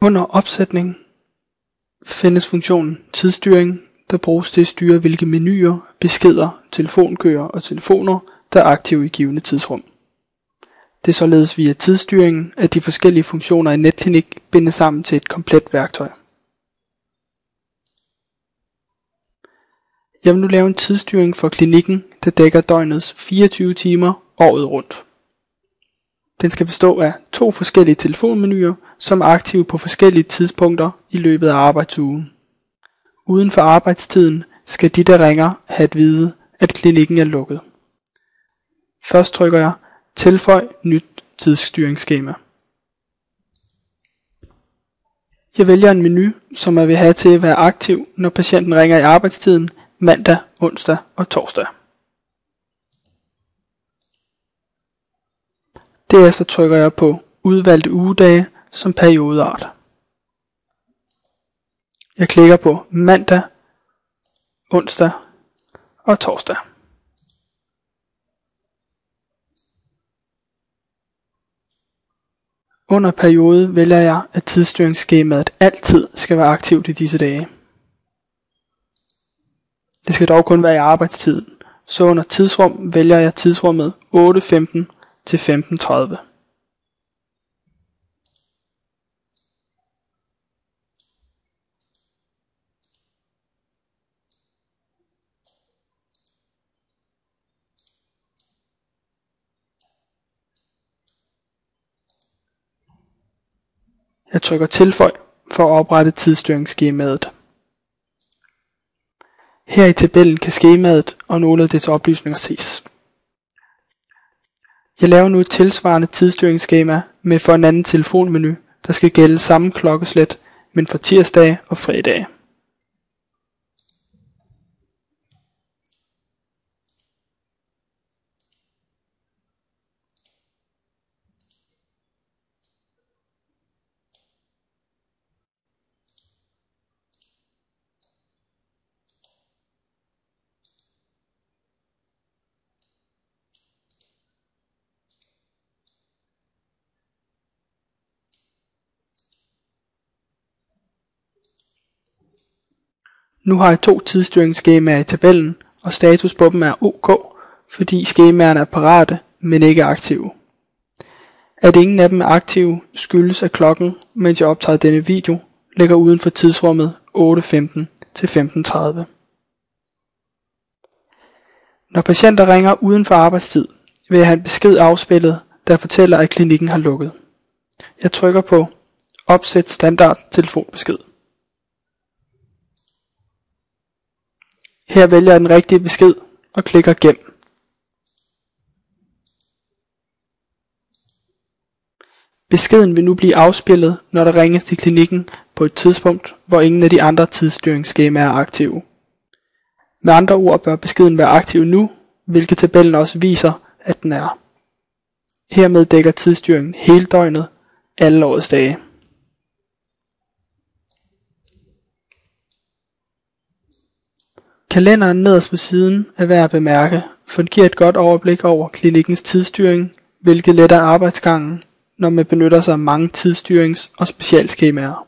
Under opsætning findes funktionen tidsstyring, der bruges til at styre hvilke menuer, beskeder, telefonkøer og telefoner, der er aktive i givende tidsrum. Det er således via tidsstyringen, at de forskellige funktioner i Netklinik bindes sammen til et komplet værktøj. Jeg vil nu lave en tidsstyring for klinikken, der dækker døgnets 24 timer året rundt. Den skal bestå af 2 forskellige telefonmenuer, som er aktive på forskellige tidspunkter i løbet af arbejdsugen. Uden for arbejdstiden skal de, der ringer, have at vide, at klinikken er lukket. Først trykker jeg Tilføj nyt tidsstyringsskema. Jeg vælger en menu, som jeg vil have til at være aktiv, når patienten ringer i arbejdstiden mandag, onsdag og torsdag. Derefter trykker jeg på udvalgte ugedage som periodeart. Jeg klikker på mandag, onsdag og torsdag. Under periode vælger jeg, at tidsstyringsskemaet altid skal være aktivt i disse dage. Det skal dog kun være i arbejdstiden, så under tidsrum vælger jeg tidsrummet 8:15 til 15:30. Jeg trykker tilføj for at oprette tidsstyringsskemaet. Her i tabellen kan skemaet og nogle af dets oplysninger ses. Jeg laver nu et tilsvarende tidsstyringsskema med for en anden telefonmenu, der skal gælde samme klokkeslæt, men for tirsdage og fredage. Nu har jeg 2 tidsstyringsskemaer i tabellen, og status på dem er OK, fordi skemaerne er parate, men ikke aktive. At ingen af dem er aktive, skyldes at klokken, mens jeg optager denne video, ligger uden for tidsrummet 8:15 til 15:30. Når patienter ringer uden for arbejdstid, vil jeg have en besked afspillet, der fortæller, at klinikken har lukket. Jeg trykker på Opsæt standard telefonbesked. Her vælger jeg den rigtige besked og klikker Gem. Beskeden vil nu blive afspillet, når der ringes til klinikken på et tidspunkt, hvor ingen af de andre tidsstyringsskemaer er aktive. Med andre ord bør beskeden være aktiv nu, hvilket tabellen også viser, at den er. Hermed dækker tidsstyringen hele døgnet, alle årets dage. Kalenderen nederst på siden er værd at bemærke, for den giver et godt overblik over klinikkens tidsstyring, hvilket letter arbejdsgangen, når man benytter sig af mange tidsstyrings- og specialskemaer.